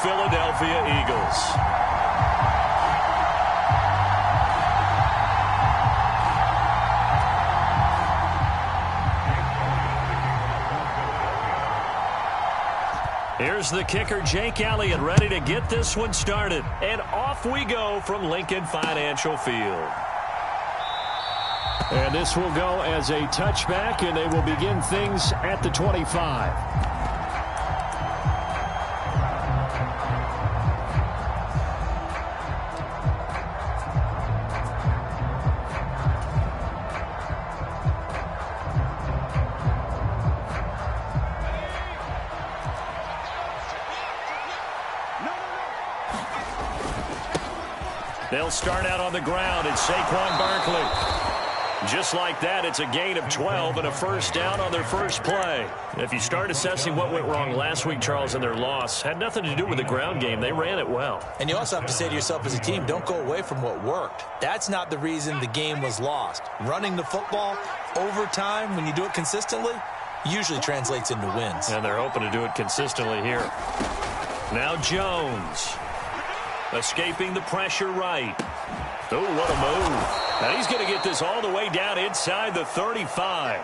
Philadelphia Eagles. Here's the kicker, Jake Elliott, ready to get this one started. And off we go from Lincoln Financial Field. And this will go as a touchback, and they will begin things at the 25. They'll start out on the ground, and Saquon Barkley. Just like that, it's a gain of 12 and a first down on their first play. If you start assessing what went wrong last week, Charles, in their loss, had nothing to do with the ground game. They ran it well. And you also have to say to yourself as a team, don't go away from what worked. That's not the reason the game was lost. Running the football over time, when you do it consistently, usually translates into wins. And they're hoping to do it consistently here. Now Jones. Escaping the pressure right. Oh, what a move. Now he's going to get this all the way down inside the 35.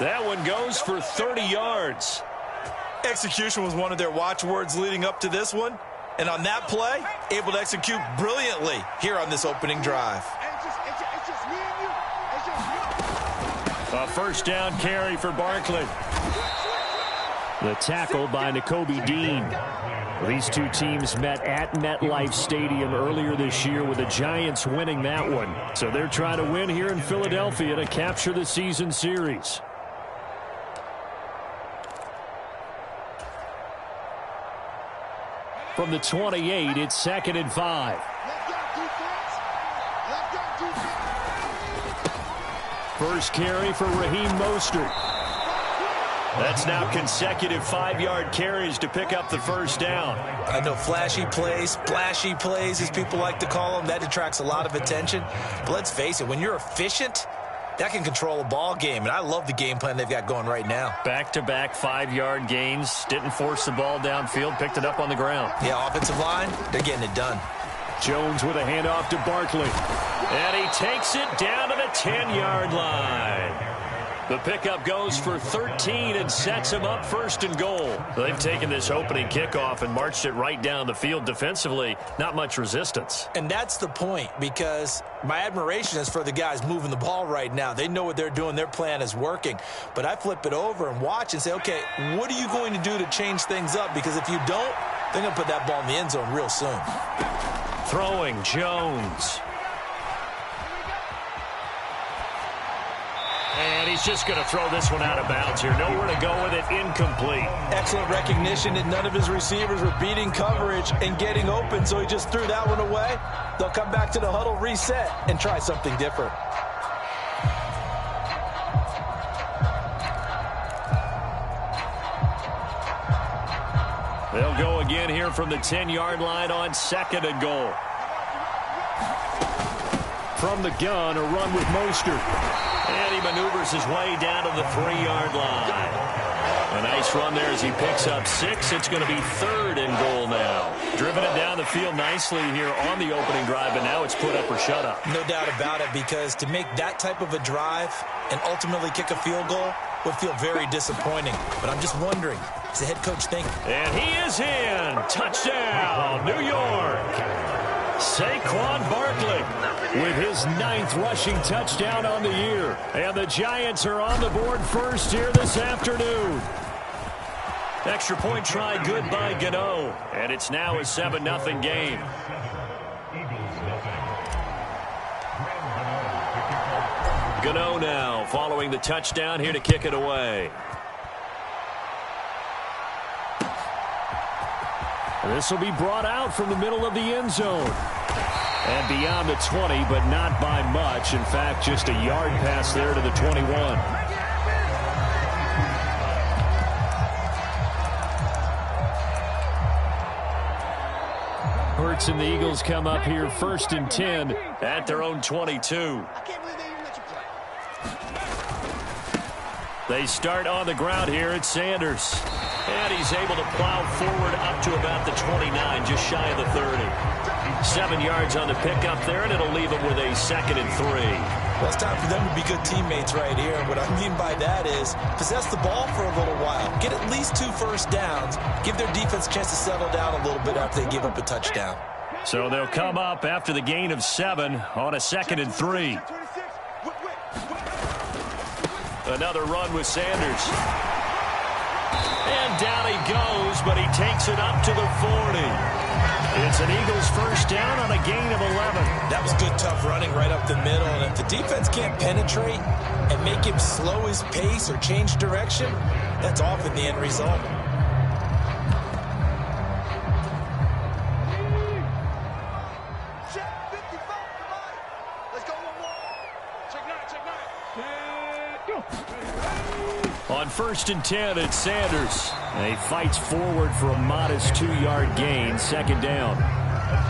That one goes for 30 yards. Execution was one of their watchwords leading up to this one. And on that play, able to execute brilliantly here on this opening drive. A first down carry for Barkley. The tackle by Nakobe Dean. These two teams met at MetLife Stadium earlier this year with the Giants winning that one. So they're trying to win here in Philadelphia to capture the season series. From the 28, it's 2nd and 5. First carry for Raheem Mostert. That's now consecutive 5-yard carries to pick up the first down. I know flashy plays, splashy plays, as people like to call them, that attracts a lot of attention. But let's face it, when you're efficient, that can control a ball game. And I love the game plan they've got going right now. Back-to-back 5-yard gains. Didn't force the ball downfield, picked it up on the ground. Yeah, offensive line, they're getting it done. Jones with a handoff to Barkley. And he takes it down to the 10-yard line. The pickup goes for 13 and sets him up 1st and goal. They've taken this opening kickoff and marched it right down the field defensively. Not much resistance. And that's the point, because my admiration is for the guys moving the ball right now. They know what they're doing. Their plan is working. But I flip it over and watch and say, okay, what are you going to do to change things up? Because if you don't, they're going to put that ball in the end zone real soon. Throwing Jones. And he's just going to throw this one out of bounds here. Nowhere to go with it. Incomplete. Excellent recognition that none of his receivers were beating coverage and getting open, so he just threw that one away. They'll come back to the huddle, reset, and try something different. They'll go again here from the 10-yard line on 2nd and goal. From the gun, a run with Mostert. And he maneuvers his way down to the 3-yard line. A nice run there as he picks up 6. It's going to be 3rd and goal now. Driven it down the field nicely here on the opening drive, but now it's put up or shut up. No doubt about it, because to make that type of a drive and ultimately kick a field goal would feel very disappointing. But I'm just wondering, is the head coach thinking? And he is in. Touchdown, New York. Saquon Barkley with his 9th rushing touchdown on the year. And the Giants are on the board first here this afternoon. Extra point try good by Gano. And it's now a 7-0 game. Gano now following the touchdown here to kick it away. This will be brought out from the middle of the end zone. And beyond the 20, but not by much. In fact, just a yard pass there to the 21. Hurts and the Eagles come up here 1st and 10 at their own 22. They start on the ground here at Sanders. And he's able to plow forward up to about the 29, just shy of the 30. 7 yards on the pickup there, and it'll leave him with a 2nd and 3. Well, it's time for them to be good teammates right here. And what I mean by that is possess the ball for a little while. Get at least 2 first downs. Give their defense a chance to settle down a little bit after they give up a touchdown. So they'll come up after the gain of 7 on a 2nd and 3. Another run with Sanders. And down he goes, but he takes it up to the 40. It's an Eagles first down on a gain of 11. That was good, tough running right up the middle. And if the defense can't penetrate and make him slow his pace or change direction, that's often the end result. On 1st and 10, it's Sanders. He fights forward for a modest 2-yard gain, 2nd down.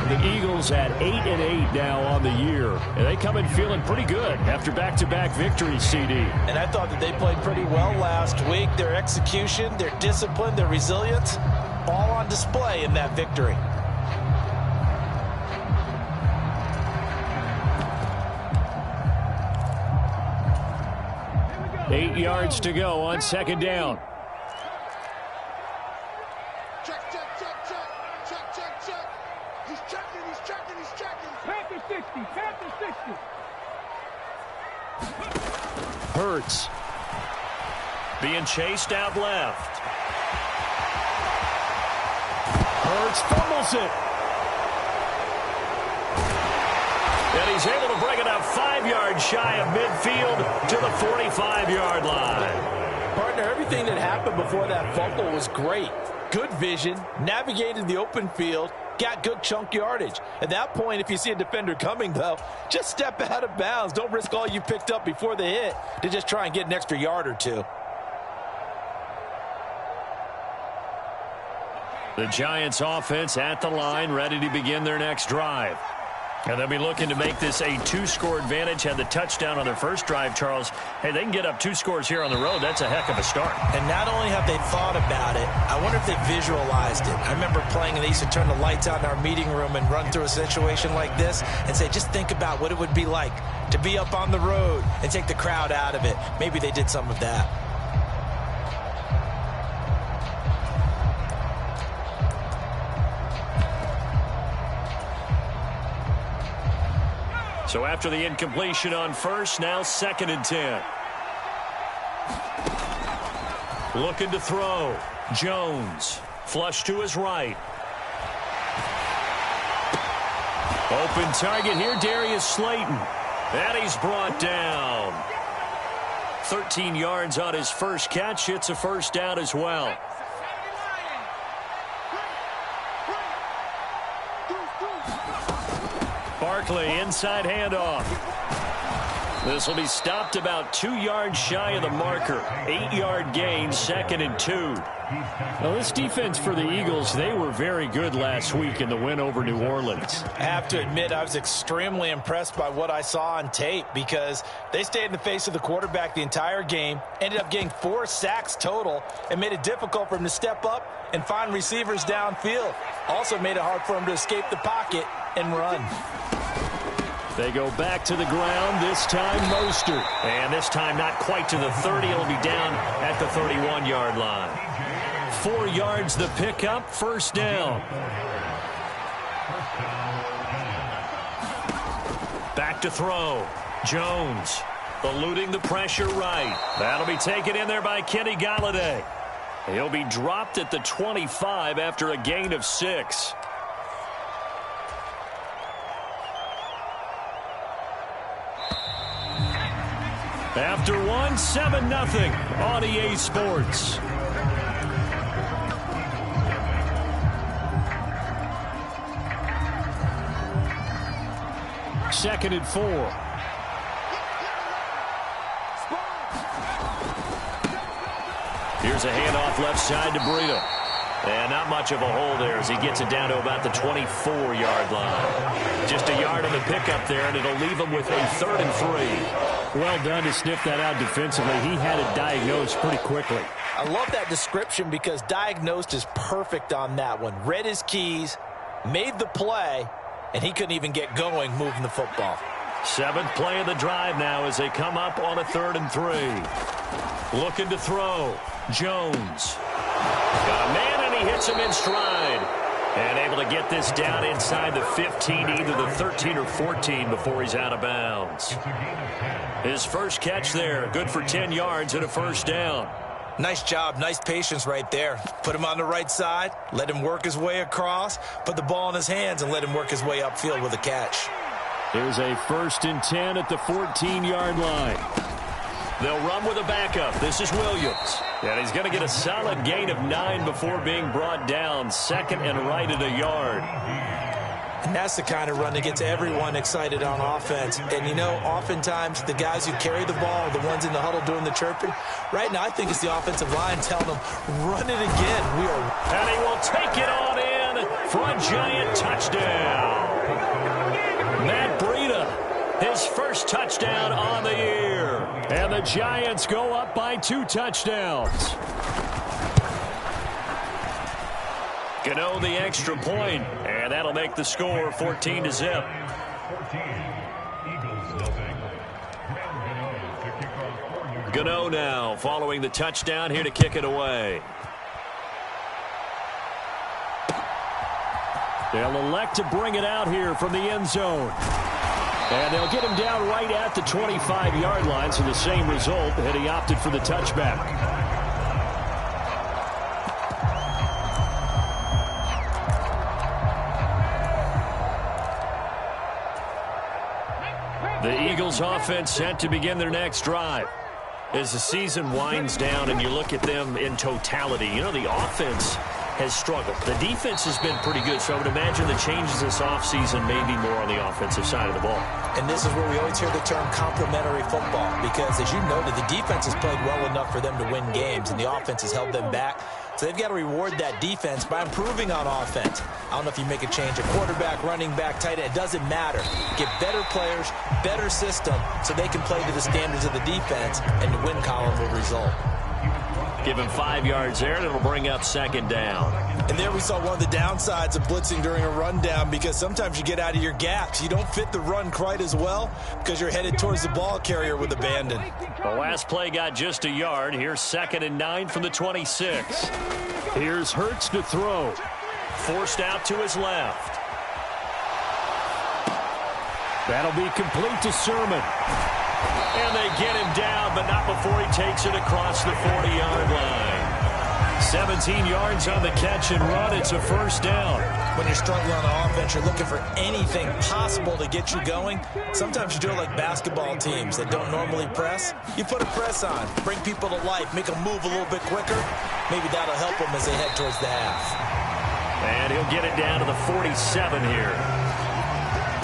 The Eagles at 8-8 now on the year. And they come in feeling pretty good after back-to-back victories, CD. And I thought that they played pretty well last week. Their execution, their discipline, their resilience, all on display in that victory. Eight yards to go on 2nd down. Check. He's checking. Panther 60. Hurts. Being chased out left. Hurts fumbles it. And he's able to bring it up 5 yards shy of midfield to the 45-yard line. Partner, everything that happened before that fumble was great. Good vision, navigated the open field, got good chunk yardage. At that point, if you see a defender coming, though, just step out of bounds. Don't risk all you picked up before the hit to just try and get an extra yard or 2. The Giants offense at the line, ready to begin their next drive. And they'll be looking to make this a 2-score advantage. Had the touchdown on their first drive, Charles. Hey, they can get up 2 scores here on the road. That's a heck of a start. And not only have they thought about it, I wonder if they visualized it. I remember playing, and they used to turn the lights out in our meeting room and run through a situation like this and say, just think about what it would be like to be up on the road and take the crowd out of it. Maybe they did some of that. So after the incompletion on first, now 2nd and 10. Looking to throw. Jones. Flush to his right. Open target here, Darius Slayton. And he's brought down. 13 yards on his first catch. It's a first down as well. Barkley, inside handoff. This will be stopped about 2 yards shy of the marker. 8-yard gain, 2nd and 2. Now, this defense for the Eagles, they were very good last week in the win over New Orleans. I have to admit, I was extremely impressed by what I saw on tape because they stayed in the face of the quarterback the entire game, ended up getting 4 sacks total, and made it difficult for him to step up and find receivers downfield. Also made it hard for him to escape the pocket and run. They go back to the ground, this time Mostert. And this time not quite to the 30. It'll be down at the 31-yard line. 4 yards the pickup, first down. Back to throw. Jones eluding the pressure right. That'll be taken in there by Kenny Golladay. He'll be dropped at the 25 after a gain of 6. After one, 7-0 on EA Sports. Second and 4. Here's a handoff left side to Breida. And not much of a hole there as he gets it down to about the 24-yard line. Just a yard on the pickup there, and it'll leave him with a 3rd and 3. Well done to sniff that out defensively. He had it diagnosed pretty quickly. I love that description because diagnosed is perfect on that one. Read his keys, made the play, and he couldn't even get going moving the football. 7th play of the drive now as they come up on a 3rd and 3. Looking to throw. Jones. Got a man, and he hits him in stride. And able to get this down inside the 15, either the 13 or 14 before he's out of bounds. His first catch there, good for 10 yards and a first down. Nice job, nice patience right there. Put him on the right side, let him work his way across, put the ball in his hands, and let him work his way upfield with a catch. Here's a 1st and 10 at the 14-yard line. They'll run with a backup. This is Williams. And he's going to get a solid gain of 9 before being brought down. 2nd and right at a yard. And that's the kind of run that gets everyone excited on offense. And, you know, oftentimes the guys who carry the ball are the ones in the huddle doing the chirping. Right now, I think it's the offensive line telling them, run it again. And he will take it on in for a giant touchdown. Matt Breida, his first touchdown on the year. And the Giants go up by 2 touchdowns. Gano the extra point, and that'll make the score 14-0. Gano now following the touchdown here to kick it away. They'll elect to bring it out here from the end zone. And they'll get him down right at the 25-yard line, so the same result had he opted for the touchback. The Eagles offense set to begin their next drive. As the season winds down and you look at them in totality, you know, the offense has struggled. The defense has been pretty good, so I would imagine the changes this offseason may be more on the offensive side of the ball. And this is where we always hear the term complementary football because, as you noted, the defense has played well enough for them to win games, and the offense has held them back. So they've got to reward that defense by improving on offense. I don't know if you make a change, a quarterback, running back, tight end, it doesn't matter. Get better players, better system, so they can play to the standards of the defense, and the win column will result. Give him 5 yards there, and it'll bring up 2nd down. And there we saw one of the downsides of blitzing during a rundown because sometimes you get out of your gaps. You don't fit the run quite as well because you're headed towards the ball carrier with abandon. The last play got just a yard. Here's 2nd and 9 from the 26. Here's Hurts to throw. Forced out to his left. That'll be complete to Sermon. And they get him down, but not before he takes it across the 40-yard line. 17 yards on the catch and run. It's a first down. When you're struggling on offense, you're looking for anything possible to get you going. Sometimes you do it like basketball teams that don't normally press. You put a press on, bring people to life, make them move a little bit quicker. Maybe that'll help them as they head towards the half. And he'll get it down to the 47 here.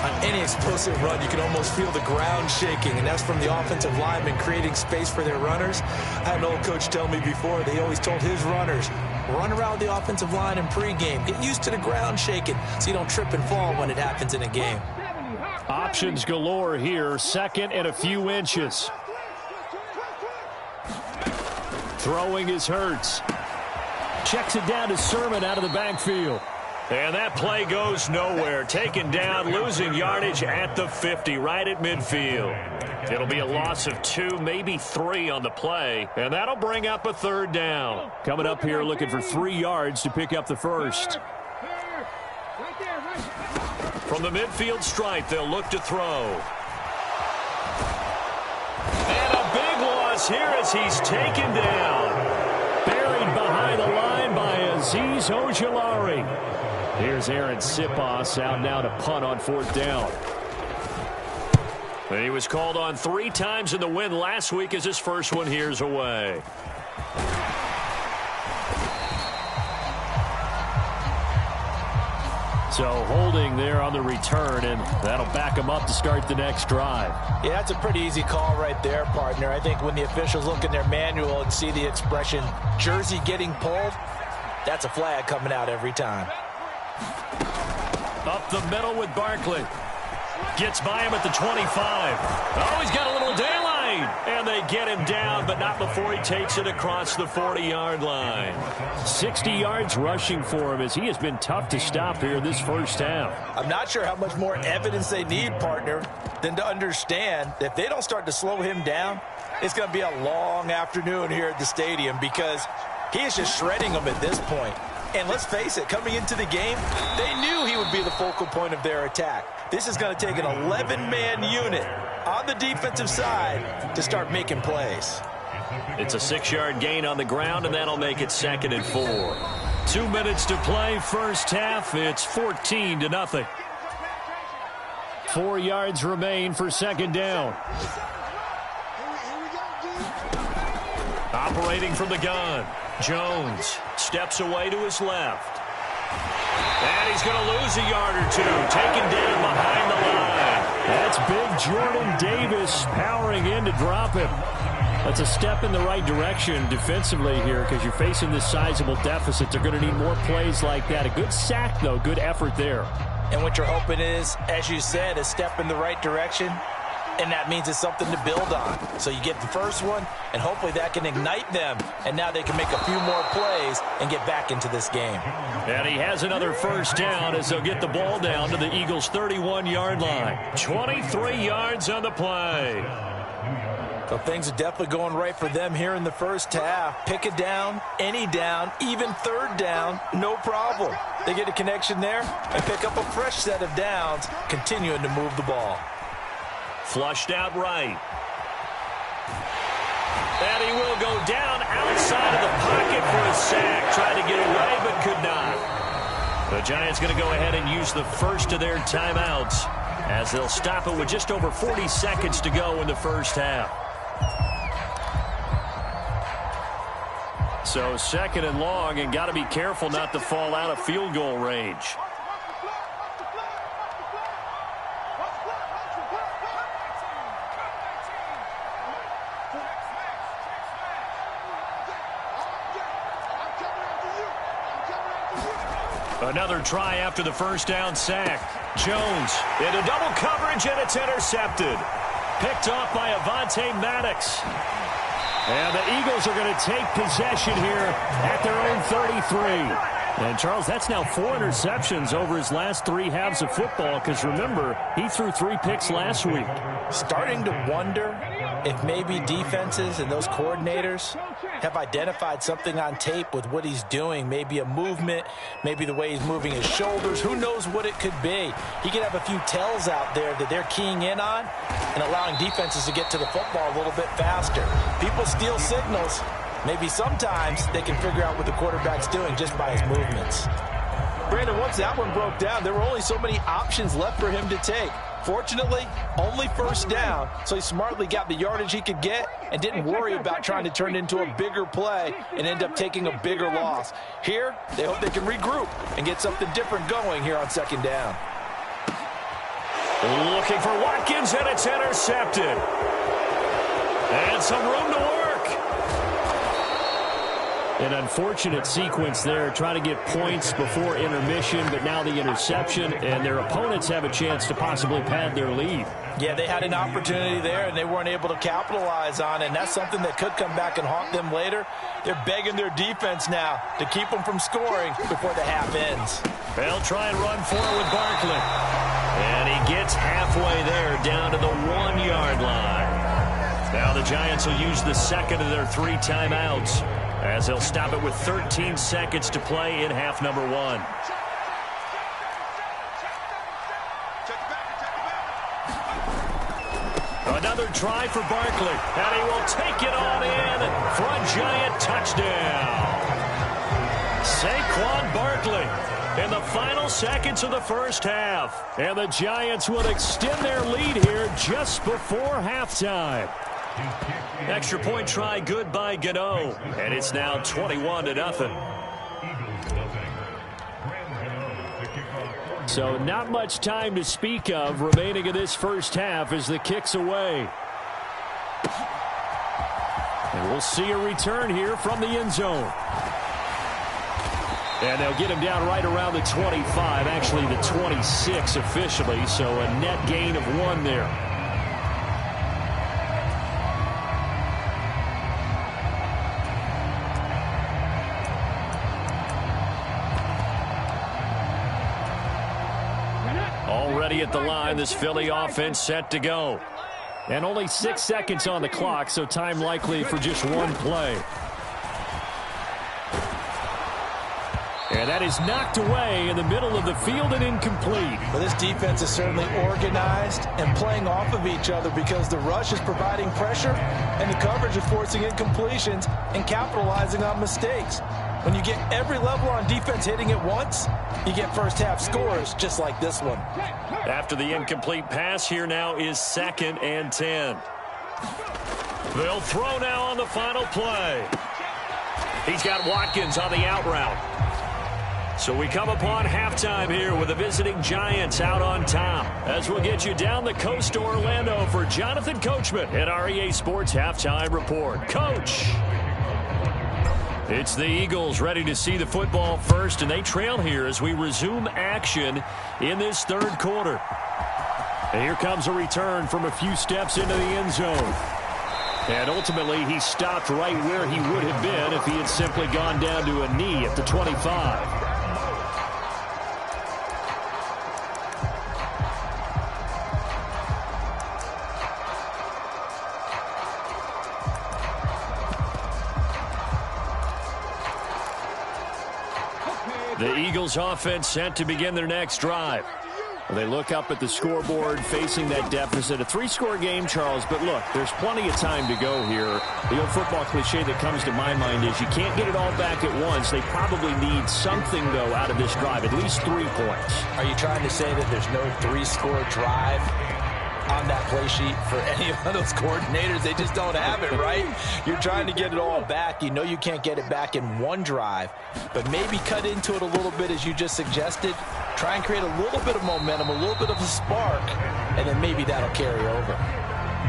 On any explosive run, you can almost feel the ground shaking, and that's from the offensive linemen creating space for their runners. I had an old coach tell me before, they always told his runners, run around the offensive line in pregame. Get used to the ground shaking so you don't trip and fall when it happens in a game. Options galore here, 2nd and a few inches. Throwing is Hurts. Checks it down to Sermon out of the backfield. And that play goes nowhere. Taken down, losing yardage at the 50, right at midfield. It'll be a loss of 2, maybe 3 on the play, and that'll bring up a 3rd down. Coming up here looking for 3 yards to pick up the first. From the midfield stripe, they'll look to throw. And a big loss here as he's taken down. Buried behind the line by Azeez Ojulari. Here's Aaron Siposs out now to punt on 4th down. He was called on 3 times in the win last week as his first one here's away. So holding there on the return, and that'll back him up to start the next drive. Yeah, that's a pretty easy call right there, partner. I think when the officials look in their manual and see the expression, jersey getting pulled, that's a flag coming out every time. Up the middle with Barkley. Gets by him at the 25. Oh, he's got a little daylight lane. And they get him down, but not before he takes it across the 40-yard line. 60 yards rushing for him as he has been tough to stop here this first half. I'm not sure how much more evidence they need, partner, than to understand that if they don't start to slow him down, it's going to be a long afternoon here at the stadium because he is just shredding them at this point. And let's face it, coming into the game, they knew he would be the focal point of their attack. This is going to take an 11-man unit on the defensive side to start making plays. It's a 6-yard gain on the ground, and that'll make it 2nd and 4. 2 minutes to play, first half. It's 14-0. 4 yards remain for second down. Operating from the gun, Jones steps away to his left. And he's going to lose a yard or two, taken down behind the line. That's big Jordan Davis powering in to drop him. That's a step in the right direction defensively here because you're facing this sizable deficit. They're going to need more plays like that. A good sack, though. Good effort there. And what you're hoping is, as you said, a step in the right direction. And that means it's something to build on. So you get the first one, and hopefully that can ignite them. And now they can make a few more plays and get back into this game. And he has another first down as they'll get the ball down to the Eagles' 31-yard line. 23 yards on the play. So things are definitely going right for them here in the first half. Pick it down, any down, even third down, no problem. They get a connection there and pick up a fresh set of downs, continuing to move the ball. Flushed out right. And he will go down outside of the pocket for a sack. Tried to get away, but could not. The Giants going to go ahead and use the first of their timeouts as they'll stop it with just over 40 seconds to go in the first half. So 2nd and long, and got to be careful not to fall out of field goal range. Another try after the first down sack. Jones into double coverage, and it's intercepted. Picked off by Avonte Maddox. And the Eagles are going to take possession here at their own 33. And, Charles, that's now 4 interceptions over his last 3 halves of football because, remember, he threw 3 picks last week. Starting to wonder if maybe defenses and those coordinators have identified something on tape with what he's doing. Maybe a movement, maybe the way he's moving his shoulders. Who knows what it could be? He could have a few tells out there that they're keying in on and allowing defenses to get to the football a little bit faster. People steal signals. Maybe sometimes they can figure out what the quarterback's doing just by his movements. Brandon, once that one broke down, there were only so many options left for him to take. Fortunately, only first down, so he smartly got the yardage he could get and didn't worry about trying to turn it into a bigger play and end up taking a bigger loss. Here, they hope they can regroup and get something different going here on 2nd down. Looking for Watkins, and it's intercepted. And some room to work. An unfortunate sequence there, trying to get points before intermission, but now the interception, and their opponents have a chance to possibly pad their lead. Yeah, they had an opportunity there, and they weren't able to capitalize on it, and that's something that could come back and haunt them later. They're begging their defense now to keep them from scoring before the half ends. They'll try and run for it with Barkley. And he gets halfway there, down to the 1-yard line. Now the Giants will use the second of their 3 timeouts as they'll stop it with 13 seconds to play in half number 1. Another try for Barkley, and he will take it on in for a Giant touchdown. Saquon Barkley in the final seconds of the first half. And the Giants will extend their lead here just before halftime. Extra point try good by Gano, and it's now 21-0. So not much time to speak of remaining in this first half as the kick's away. And we'll see a return here from the end zone. And they'll get him down right around the 25, actually the 26 officially, so a net gain of 1 there. Already at the line, this Philly offense set to go. And only 6 seconds on the clock, so time likely for just one play. And that is knocked away in the middle of the field and incomplete. Well, this defense is certainly organized and playing off of each other because the rush is providing pressure and the coverage is forcing incompletions and capitalizing on mistakes. When you get every level on defense hitting at once, you get first half scores just like this one. After the incomplete pass, here now is 2nd and 10. They'll throw now on the final play. He's got Watkins on the out route. So we come upon halftime here with the visiting Giants out on top. As we'll get you down the coast to Orlando for Jonathan Coachman at our EA Sports Halftime Report. Coach! It's the Eagles ready to see the football first, and they trail here as we resume action in this third quarter. And here comes a return from a few steps into the end zone. And ultimately, he stopped right where he would have been if he had simply gone down to a knee at the 25. The Eagles offense set to begin their next drive. They look up at the scoreboard facing that deficit. A 3-score game, Charles, but look, there's plenty of time to go here. The old football cliche that comes to my mind is you can't get it all back at once. They probably need something, though, out of this drive, at least 3 points. Are you trying to say that there's no 3-score drive on that play sheet for any of those coordinators? They just don't have it, right? You're trying to get it all back. You know you can't get it back in one drive, but maybe cut into it a little bit as you just suggested. Try and create a little bit of momentum, a little bit of a spark, and then maybe that'll carry over.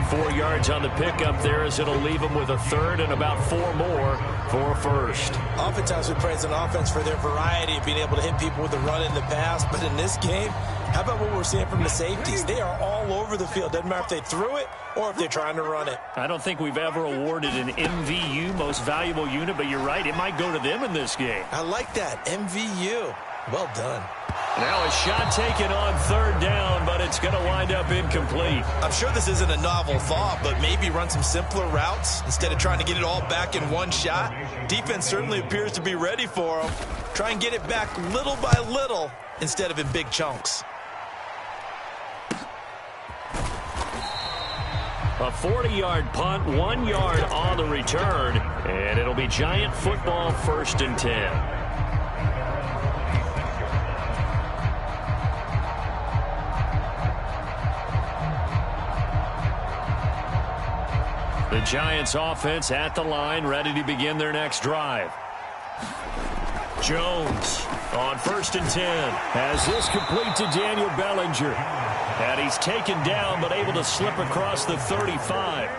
4 yards on the pickup there as it'll leave them with a third and about 4 more for a first. Oftentimes we praise an offense for their variety of being able to hit people with the run in the pass, but in this game, how about what we're seeing from the safeties? They are all over the field. Doesn't matter if they threw it or if they're trying to run it. I don't think we've ever awarded an MVU, most valuable unit, but you're right, it might go to them in this game. I like that, MVU. Well done. Now a shot taken on 3rd down, but it's going to wind up incomplete. I'm sure this isn't a novel thought, but maybe run some simpler routes instead of trying to get it all back in one shot. Defense certainly appears to be ready for them. Try and get it back little by little instead of in big chunks. A 40-yard punt, 1 yard on the return, and it'll be Giant football 1st and 10. The Giants offense at the line, ready to begin their next drive. Jones on 1st and 10. Has this complete to Daniel Bellinger. And he's taken down but able to slip across the 35.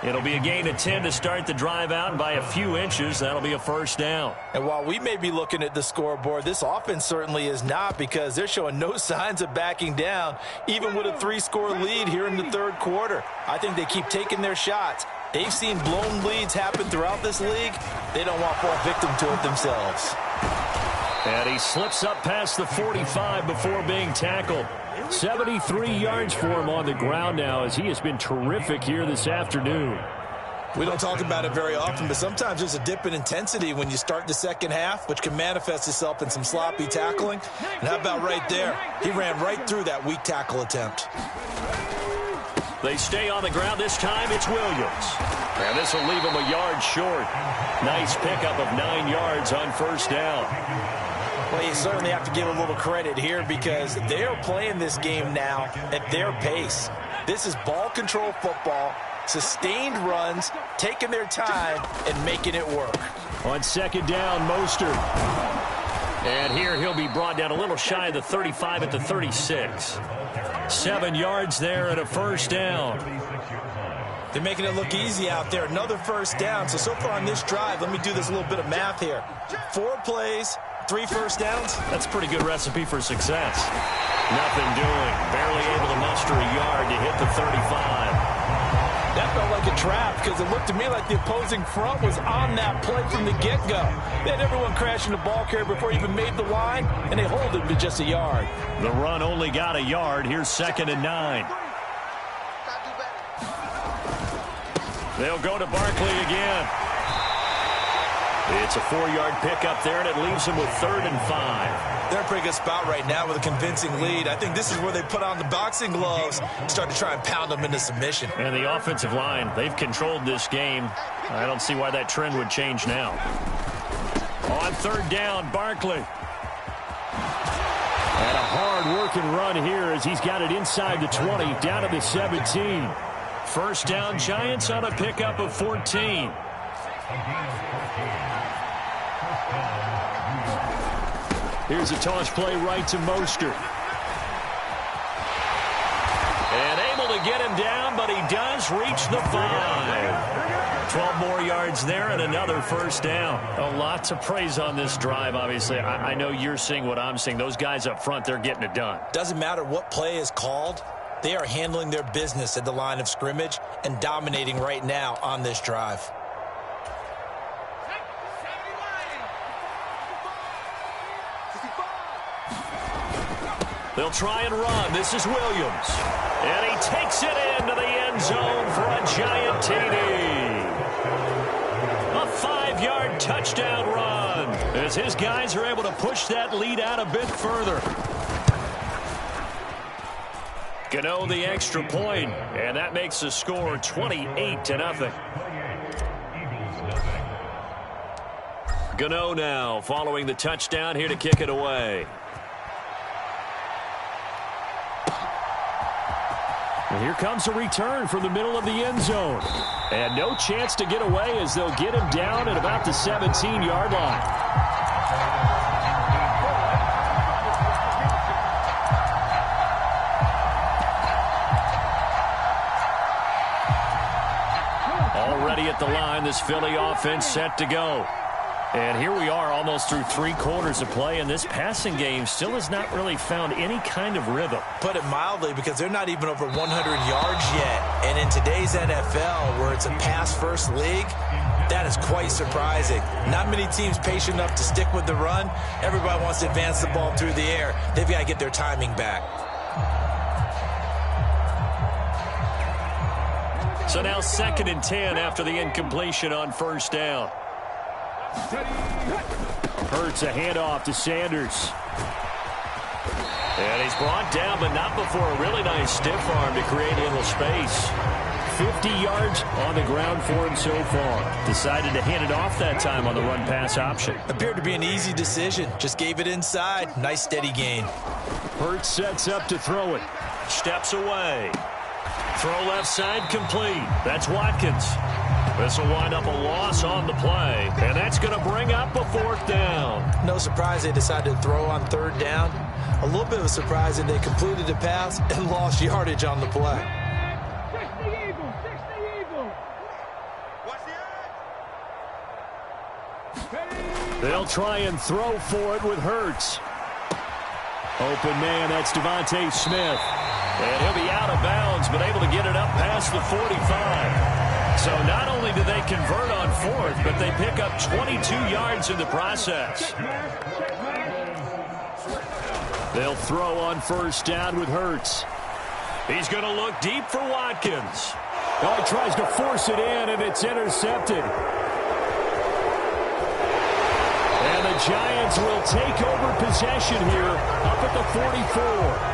It'll be a gain of 10 to start the drive out, and by a few inches, that'll be a first down. And while we may be looking at the scoreboard, this offense certainly is not, because they're showing no signs of backing down, even with a 3-score lead here in the third quarter. I think they keep taking their shots. They've seen blown leads happen throughout this league. They don't want to fall victim to it themselves. And he slips up past the 45 before being tackled. 73 yards for him on the ground now, as he has been terrific here this afternoon. We don't talk about it very often, but sometimes there's a dip in intensity when you start the second half, which can manifest itself in some sloppy tackling. And how about right there? He ran right through that weak tackle attempt. They stay on the ground. This time it's Williams. And this will leave him a yard short. Nice pickup of 9 yards on 1st down. Well, you certainly have to give a little credit here, because they are playing this game now at their pace. This is ball control football, sustained runs, taking their time, and making it work. On 2nd down, Mostert. And here he'll be brought down a little shy of the 35 at the 36. 7 yards there and a first down. They're making it look easy out there. Another first down. So far on this drive, let me do this little bit of math here. 4 plays, 3 first downs. That's a pretty good recipe for success. Nothing doing. Barely able to muster a yard to hit the 35. That felt like a trap because it looked to me like the opposing front was on that play from the get-go. They had everyone crashing the ball carrier before he even made the line, and they hold him to just a yard. The run only got a yard. Here's 2nd and 9. They'll go to Barkley again. It's a 4-yard pickup there, and it leaves them with 3rd and 5. They're in a pretty good spot right now with a convincing lead. I think this is where they put on the boxing gloves, start to try and pound them into submission. And the offensive line, they've controlled this game. I don't see why that trend would change now. On 3rd down, Barkley. And a hard-working run here as he's got it inside the 20, down to the 17. First down, Giants on a pickup of 14. Here's a toss play right to Mostert. And able to get him down, but he does reach the 5. 12 more yards there and another first down. A lot to praise on this drive, obviously. I know you're seeing what I'm seeing. Those guys up front, they're getting it done. Doesn't matter what play is called. They are handling their business at the line of scrimmage and dominating right now on this drive. They'll try and run. This is Williams. And he takes it into the end zone for a giant TD. A 5-yard touchdown run as his guys are able to push that lead out a bit further. Gano the extra point, and that makes the score 28-0. Gano now following the touchdown here to kick it away. And here comes a return from the middle of the end zone. And no chance to get away as they'll get him down at about the 17-yard line. Already at the line, this Philly offense set to go. And here we are almost through 3 quarters of play, and this passing game still has not really found any kind of rhythm. Put it mildly, because they're not even over 100 yards yet. And in today's NFL, where it's a pass-first league, that is quite surprising. Not many teams patient enough to stick with the run. Everybody wants to advance the ball through the air. They've got to get their timing back. So now 2nd and 10 after the incompletion on first down. Hurts a handoff to Sanders. And he's brought down, but not before a really nice stiff arm to create a little space. 50 yards on the ground for him so far. Decided to hand it off that time on the run-pass option. Appeared to be an easy decision. Just gave it inside. Nice steady gain. Hurts sets up to throw it. Steps away. Throw left side complete. That's Watkins. This will wind up a loss on the play, and that's going to bring up a 4th down. No surprise they decided to throw on 3rd down. A little bit of a surprise that they completed the pass and lost yardage on the play. They'll try and throw for it with Hurts. Open man, that's Devontae Smith. And he'll be out of bounds, but able to get it up past the 45. So not only do they convert on 4th, but they pick up 22 yards in the process. They'll throw on first down with Hurts. He's going to look deep for Watkins. Oh, he tries to force it in, and it's intercepted. And the Giants will take over possession here up at the 44.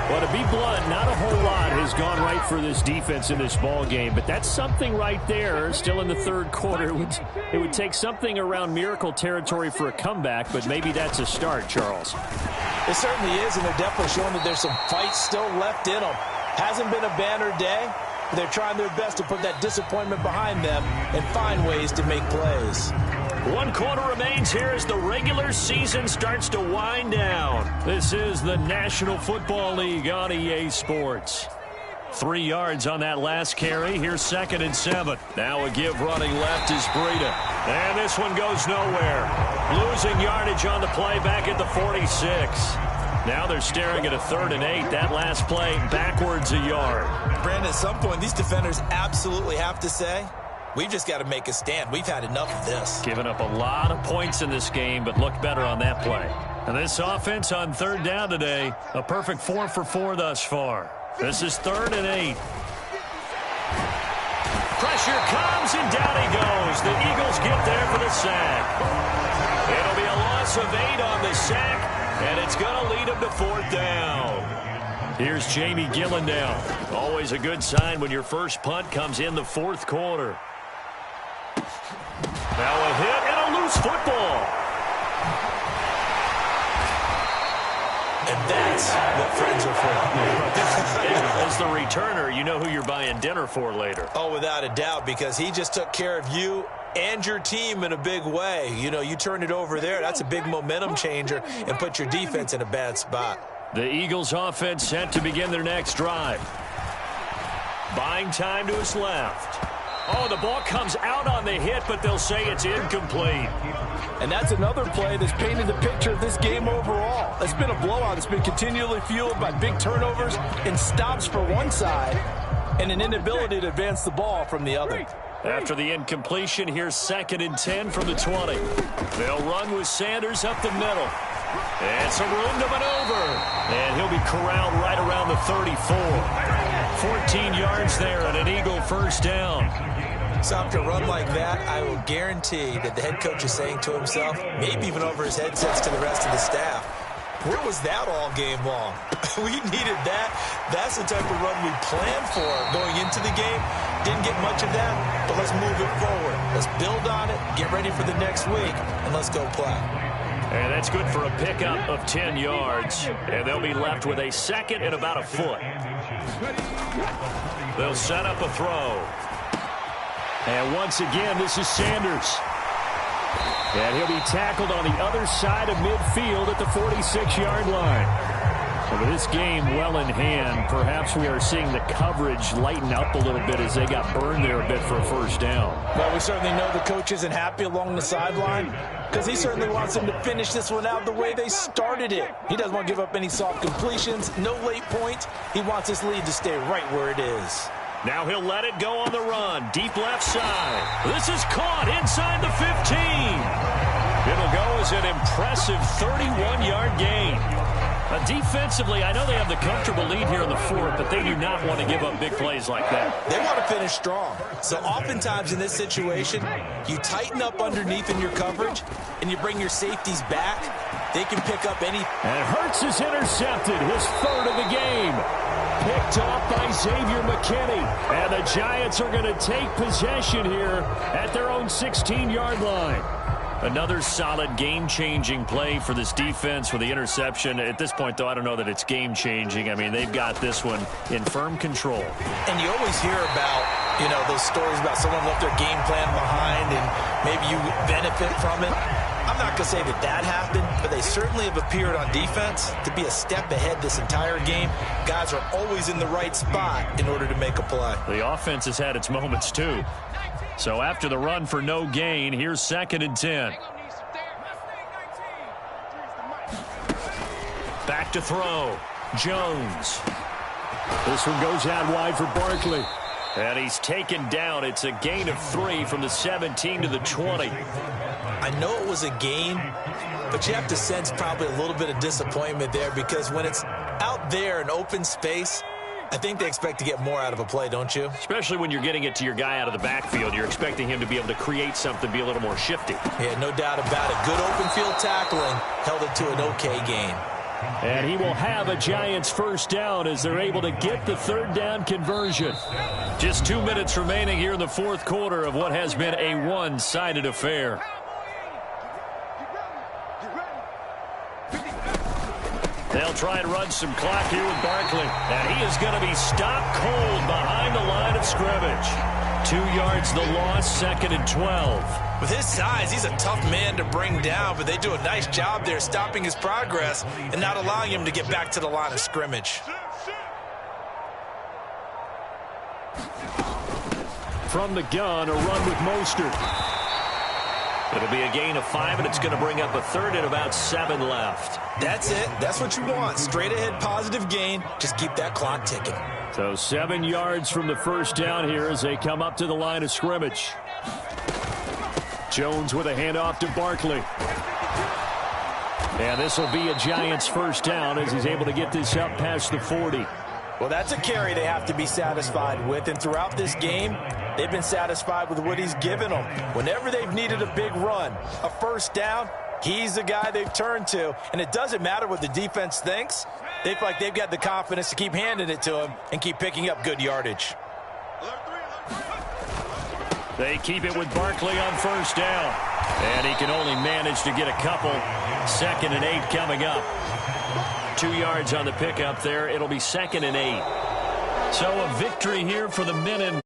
Well, to be blunt, not a whole lot has gone right for this defense in this ball game, but that's something right there. Still in the 3rd quarter. It would take something around miracle territory for a comeback, but maybe that's a start, Charles. It certainly is, and they're definitely showing that there's some fight still left in them. Hasn't been a banner day, but they're trying their best to put that disappointment behind them and find ways to make plays. 1 quarter remains here as the regular season starts to wind down. This is the National Football League on EA Sports. 3 yards on that last carry. Here's 2nd and 7. Now a give running left is Breida. And this one goes nowhere. Losing yardage on the play back at the 46. Now they're staring at a 3rd and 8. That last play backwards a yard. Brandon, at some point, these defenders absolutely have to say, we've just got to make a stand. We've had enough of this. Giving up a lot of points in this game, but looked better on that play. And this offense on 3rd down today, a perfect 4 for 4 thus far. This is 3rd and 8. Pressure comes, and down he goes. The Eagles get there for the sack. It'll be a loss of 8 on the sack, and it's going to lead him to 4th down. Here's Jamie Gillandale. Always a good sign when your first punt comes in the 4th quarter. Now a hit and a loose football. And that's what friends are for. As the returner, you know who you're buying dinner for later. Oh, without a doubt, because he just took care of you and your team in a big way. You know, you turn it over there, that's a big momentum changer and put your defense in a bad spot. The Eagles offense set to begin their next drive. Buying time to his left. Oh, the ball comes out on the hit, but they'll say it's incomplete. And that's another play that's painted the picture of this game overall. It's been a blowout. It's been continually fueled by big turnovers and stops for one side and an inability to advance the ball from the other. After the incompletion, here's 2nd and 10 from the 20. They'll run with Sanders up the middle. And some room to maneuver. And he'll be corralled right around the 34. 14 yards there and an Eagle first down. So after a run like that, I will guarantee that the head coach is saying to himself, maybe even over his headsets to the rest of the staff, where was that all game long? We needed that. That's the type of run we planned for going into the game. Didn't get much of that, but let's move it forward. Let's build on it, get ready for the next week, and let's go play. And that's good for a pickup of 10 yards. And they'll be left with a 2nd and about a foot. They'll set up a throw. And once again, this is Sanders. And he'll be tackled on the other side of midfield at the 46-yard line. And with this game well in hand, perhaps we are seeing the coverage lighten up a little bit as they got burned there a bit for a first down. Well, we certainly know the coach isn't happy along the sideline because he certainly wants them to finish this one out the way they started it. He doesn't want to give up any soft completions, no late points. He wants this lead to stay right where it is. Now he'll let it go on the run. Deep left side. This is caught inside the 15. It'll go as an impressive 31-yard gain. Defensively, I know they have the comfortable lead here in the 4th, but they do not want to give up big plays like that. They want to finish strong. So oftentimes in this situation, you tighten up underneath in your coverage, and you bring your safeties back. They can pick up any. And Hurts is intercepted, his 3rd of the game. Picked off by Xavier McKinney. And the Giants are going to take possession here at their own 16-yard line. Another solid game-changing play for this defense with the interception. At this point, though, I don't know that it's game-changing. I mean, they've got this one in firm control. And you always hear about, you know, those stories about someone left their game plan behind and maybe you benefit from it. I'm not going to say that that happened, but they certainly have appeared on defense to be a step ahead this entire game. Guys are always in the right spot in order to make a play. The offense has had its moments, too. So after the run for no gain, here's 2nd and 10. Back to throw. Jones. This one goes out wide for Barkley. And he's taken down. It's a gain of 3 from the 17 to the 20. I know it was a gain, but you have to sense probably a little bit of disappointment there because when it's out there in open space, I think they expect to get more out of a play, don't you? Especially when you're getting it to your guy out of the backfield. You're expecting him to be able to create something, be a little more shifty. Yeah, no doubt about it. Good open field tackling held it to an okay gain. And he will have a Giants first down as they're able to get the 3rd down conversion. Just 2 minutes remaining here in the 4th quarter of what has been a one-sided affair. They'll try and run some clock here with Barkley. And he is going to be stopped cold behind the line of scrimmage. 2 yards the loss, 2nd and 12. With his size, he's a tough man to bring down, but they do a nice job there stopping his progress and not allowing him to get back to the line of scrimmage. From the gun, a run with Mostert. It'll be a gain of 5, and it's going to bring up a third and about 7 left. That's it. That's what you want. Straight ahead, positive gain. Just keep that clock ticking. So 7 yards from the first down here as they come up to the line of scrimmage. Jones with a handoff to Barkley. And this will be a Giants first down as he's able to get this up past the 40. Well, that's a carry they have to be satisfied with. And throughout this game, they've been satisfied with what he's given them. Whenever they've needed a big run, a first down, he's the guy they've turned to. And it doesn't matter what the defense thinks. They feel like they've got the confidence to keep handing it to him and keep picking up good yardage. They keep it with Barkley on first down. And he can only manage to get a couple. 2nd and 8 coming up. 2 yards on the pickup there. It'll be 2nd and 8. So a victory here for the men in